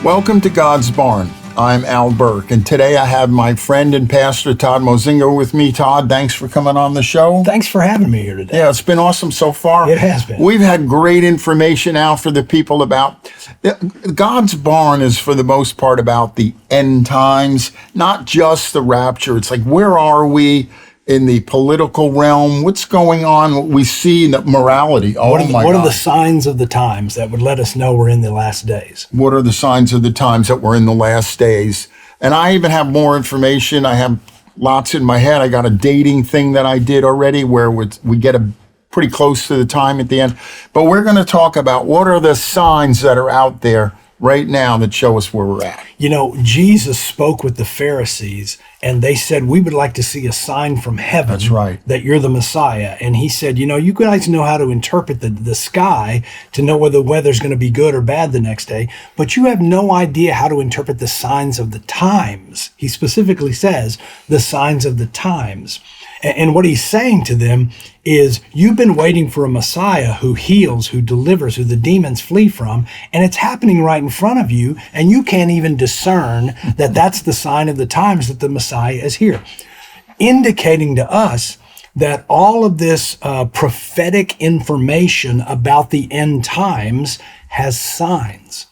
Welcome to God's Barn. I'm Al Buhrke, and today I have my friend and pastor Todd Mozingo with me. Todd, thanks for coming on the show. Thanks for having me here today. Yeah, it's been awesome so far. It has been. We've had great information out for the people about God's Barn is for the most part about the end times, not just the rapture. It's like, where are we in the political realm? What's going on? What we see in the morality. What are the signs of the times that would let us know we're in the last days? What are the signs of the times that we're in the last days? And I even have more information. I have lots in my head. I got a dating thing that I did already where we get pretty close to the time at the end. But we're going to talk about what are the signs that are out there right now that show us where we're at. You know, Jesus spoke with the Pharisees and they said, we would like to see a sign from heaven. That's right. That you're the Messiah. And he said, you guys know how to interpret the sky to know whether the weather's going to be good or bad the next day, but you have no idea how to interpret the signs of the times. He specifically says the signs of the times. And what he's saying to them is, you've been waiting for a Messiah who heals, who delivers, who the demons flee from, and it's happening right in front of you, and you can't even discern that that's the sign of the times that the Messiah is here. Indicating to us that all of this prophetic information about the end times has signs.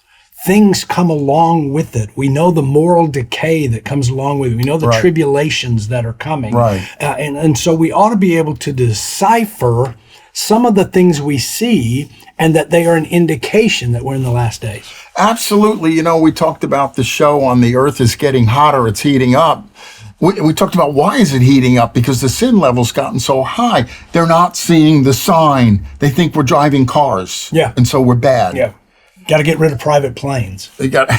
Things come along with it. We know the moral decay that comes along with it. We know the tribulations that are coming. Right. And so we ought to be able to decipher some of the things we see and that they are an indication that we're in the last days. Absolutely. We talked about the show on the earth is getting hotter. It's heating up. We talked about why is it heating up? Because the sin level's gotten so high. They're not seeing the sign. They think we're driving cars. Yeah. And so we're bad. Yeah. Got to get rid of private planes. They got,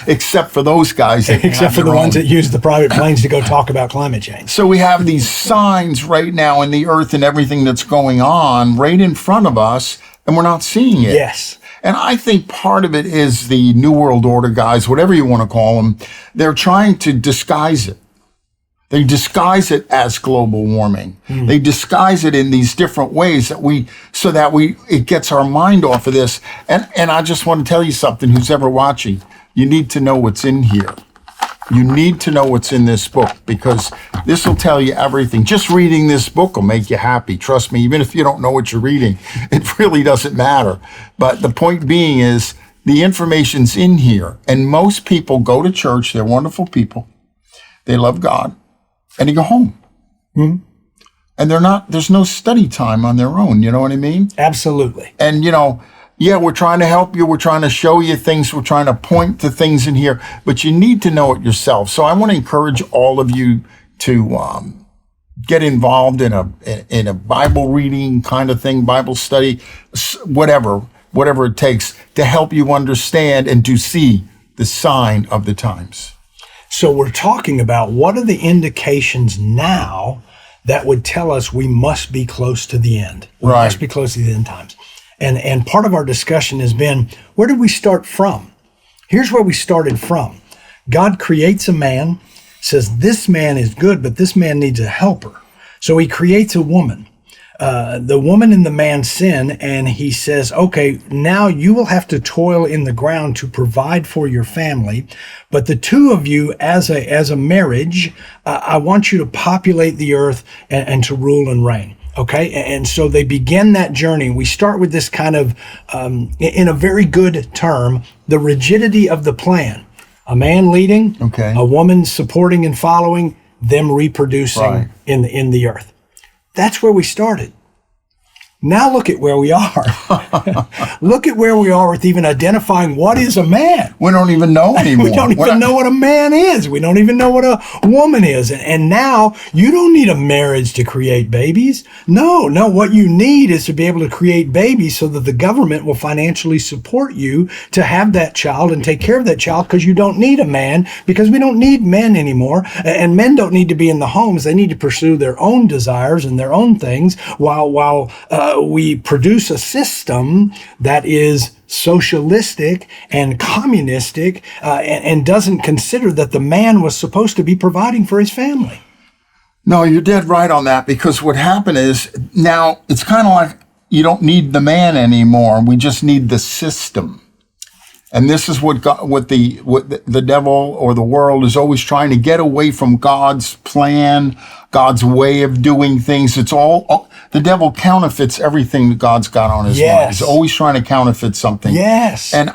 except for those guys. Except for the ones that use the private planes to go talk about climate change. So we have these signs right now in the earth and everything that's going on right in front of us, and we're not seeing it. Yes. And I think part of it is the New World Order guys, whatever you want to call them, they're trying to disguise it. They disguise it as global warming. They disguise it in these different ways it gets our mind off of this. And I just want to tell you something, who's ever watching, you need to know what's in here. You need to know what's in this book, because this will tell you everything. Just reading this book will make you happy. Trust me, even if you don't know what you're reading, it really doesn't matter. But the point being is the information's in here. And most people go to church. They're wonderful people. They love God. And they go home. Mm-hmm. And there's no study time on their own. You know what I mean? Absolutely. And, we're trying to help you. We're trying to show you things. We're trying to point to things in here. But you need to know it yourself. So I want to encourage all of you to get involved in a Bible reading kind of thing, Bible study, whatever it takes to help you understand and to see the sign of the times. So we're talking about what are the indications now that would tell us we must be close to the end. We must be close to the end times. And part of our discussion has been, where did we start from? Here's where we started from. God creates a man, says this man is good, but this man needs a helper. So he creates a woman. The woman and the man sin, and he says, okay, now you will have to toil in the ground to provide for your family. But the two of you as a marriage, I want you to populate the earth and to rule and reign. Okay. And so they begin that journey. We start with this kind of, in a very good term, the rigidity of the plan. A man leading, a woman supporting and following, them reproducing in the earth. That's where we started. Now look at where we are. Look at where we are with even identifying what is a man. We don't even know anymore. We don't even know what a man is. We don't even know what a woman is. And now you don't need a marriage to create babies. No, what you need is to be able to create babies so that the government will financially support you to have that child and take care of that child, because you don't need a man, because we don't need men anymore. And men don't need to be in the homes. They need to pursue their own desires and their own things while we produce a system that is socialistic and communistic and doesn't consider that the man was supposed to be providing for his family. No, you're dead right on that, because what happened is now it's kind of like you don't need the man anymore. We just need the system. And this is what the devil or the world is always trying to get away from God's plan, God's way of doing things. It's all, the devil counterfeits everything that God's got on his mind. He's always trying to counterfeit something. Yes. And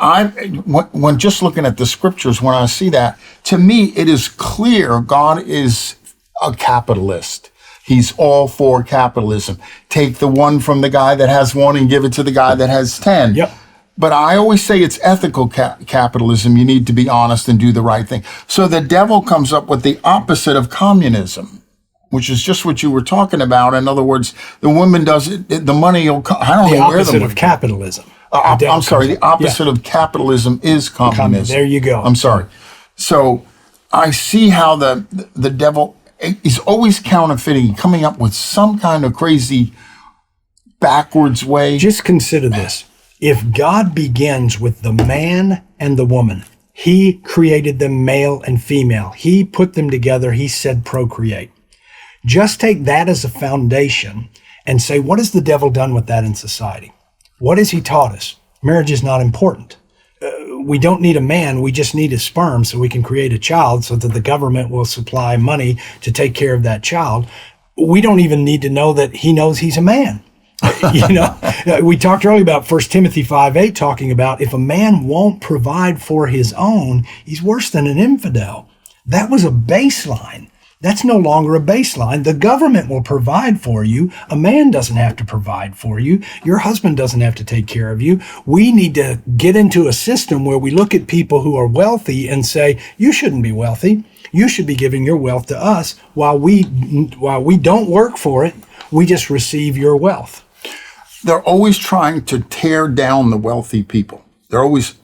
when just looking at the scriptures, when I see that, to me, it is clear God is a capitalist. He's all for capitalism. Take the one from the guy that has one and give it to the guy that has 10. Yep. But I always say it's ethical capitalism. You need to be honest and do the right thing. So the devil comes up with the opposite of communism, which is just what you were talking about. In other words, the woman does it, the money will come. I don't know where the opposite of capitalism. I'm sorry, the opposite of capitalism is communism. There you go. I'm sorry. So I see how the devil is always counterfeiting, coming up with some kind of crazy backwards way. Just consider this. If God begins with the man and the woman, he created them male and female. He put them together. He said procreate. Just take that as a foundation and say, what has the devil done with that in society? What has he taught us? Marriage is not important. We don't need a man. We just need his sperm so we can create a child so that the government will supply money to take care of that child. We don't even need to know that he knows he's a man. We talked earlier about 1 Timothy 5:8, talking about if a man won't provide for his own, he's worse than an infidel. That was a baseline. That's no longer a baseline. The government will provide for you. A man doesn't have to provide for you. Your husband doesn't have to take care of you. We need to get into a system where we look at people who are wealthy and say, you shouldn't be wealthy. You should be giving your wealth to us while we don't work for it. We just receive your wealth. They're always trying to tear down the wealthy people. They're always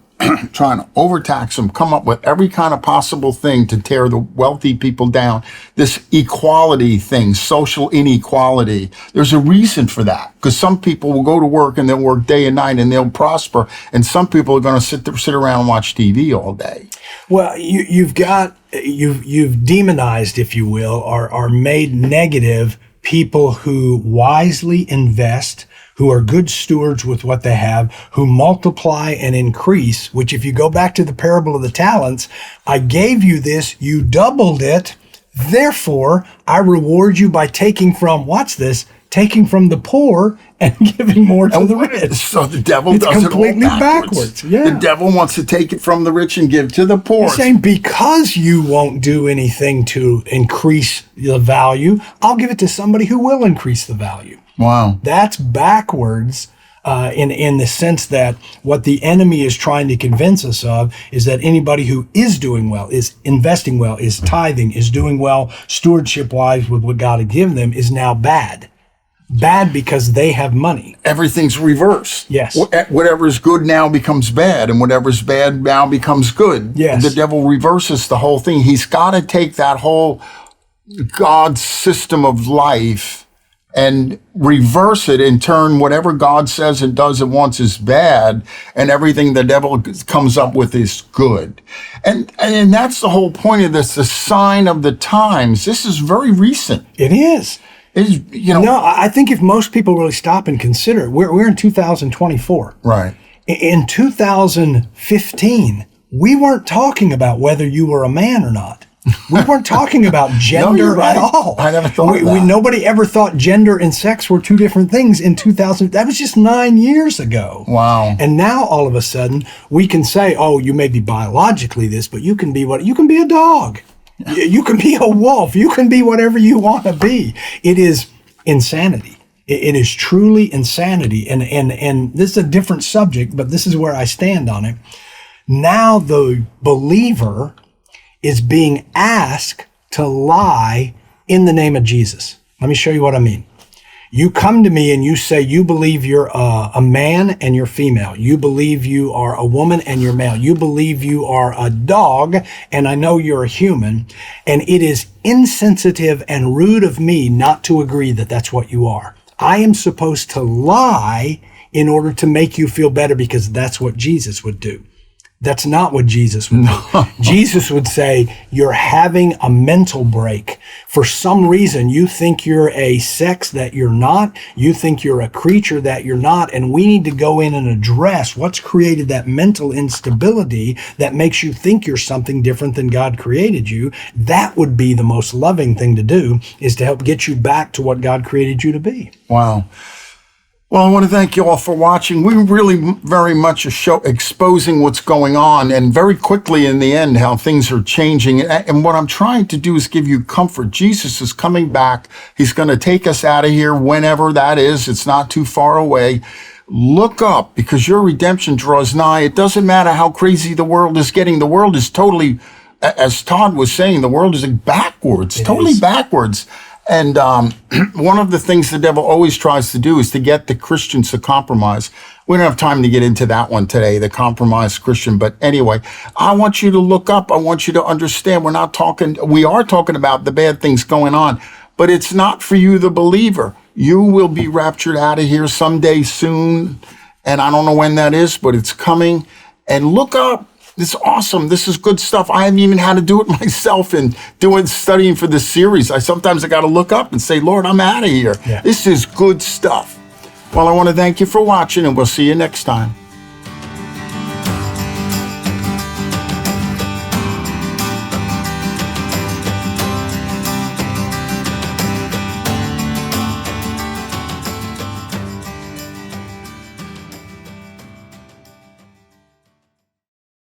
trying to overtax them, come up with every kind of possible thing to tear the wealthy people down. This equality thing, social inequality, there's a reason for that. Because some people will go to work and they'll work day and night and they'll prosper. And some people are going to sit around and watch TV all day. Well, you've demonized, if you will, or made negative people who wisely invest, who are good stewards with what they have, who multiply and increase, which if you go back to the parable of the talents, I gave you this, you doubled it, therefore I reward you by taking from, watch this, taking from the poor and giving more to the rich. So the devil it's does completely it all backwards. Yeah. The devil wants to take it from the rich and give to the poor. He's saying, because you won't do anything to increase the value, I'll give it to somebody who will increase the value. Wow. That's backwards in the sense that what the enemy is trying to convince us of is that anybody who is doing well, is investing well, is tithing, is doing well stewardship-wise with what God had given them is now bad. Bad because they have money. Everything's reversed. Yes. Whatever's good now becomes bad, and whatever's bad now becomes good. Yes. The devil reverses the whole thing. He's got to take that whole God's system of life and reverse it and turn whatever God says and does and wants is bad, and everything the devil comes up with is good. And that's the whole point of this, the sign of the times. This is very recent. It is. No, I think if most people really stop and consider it, we're in 2024. Right. In 2015, we weren't talking about whether you were a man or not. We weren't talking about gender right. at all. I never thought of that. Nobody ever thought gender and sex were two different things in 2000. That was just 9 years ago. Wow. And now all of a sudden we can say, oh, you may be biologically this, but you can be you can be a dog. You can be a wolf. You can be whatever you want to be. It is insanity. It is truly insanity. And this is a different subject, but this is where I stand on it. Now the believer is being asked to lie in the name of Jesus. Let me show you what I mean. You come to me and you say you believe you're a man and you're female. You believe you are a woman and you're male. You believe you are a dog and I know you're a human. And it is insensitive and rude of me not to agree that that's what you are. I am supposed to lie in order to make you feel better because that's what Jesus would do. That's not what Jesus would do. Jesus would say, you're having a mental break. For some reason, you think you're a sex that you're not. You think you're a creature that you're not. And we need to go in and address what's created that mental instability that makes you think you're something different than God created you. That would be the most loving thing to do, is to help get you back to what God created you to be. Wow. Well, I want to thank you all for watching. We really very much a show exposing what's going on, and very quickly in the end, how things are changing. And what I'm trying to do is give you comfort. Jesus is coming back. He's going to take us out of here whenever that is. It's not too far away. Look up, because your redemption draws nigh. It doesn't matter how crazy the world is getting. The world is totally, as Todd was saying, the world is backwards, totally backwards. And one of the things the devil always tries to do is to get the Christians to compromise. We don't have time to get into that one today, the compromised Christian. But anyway, I want you to look up. I want you to understand we are talking about the bad things going on, but it's not for you, the believer. You will be raptured out of here someday soon. And I don't know when that is, but it's coming. And look up. It's awesome. This is good stuff. I haven't even had to do it myself in studying for this series. Sometimes I got to look up and say, Lord, I'm out of here. Yeah. This is good stuff. Well, I want to thank you for watching, and we'll see you next time.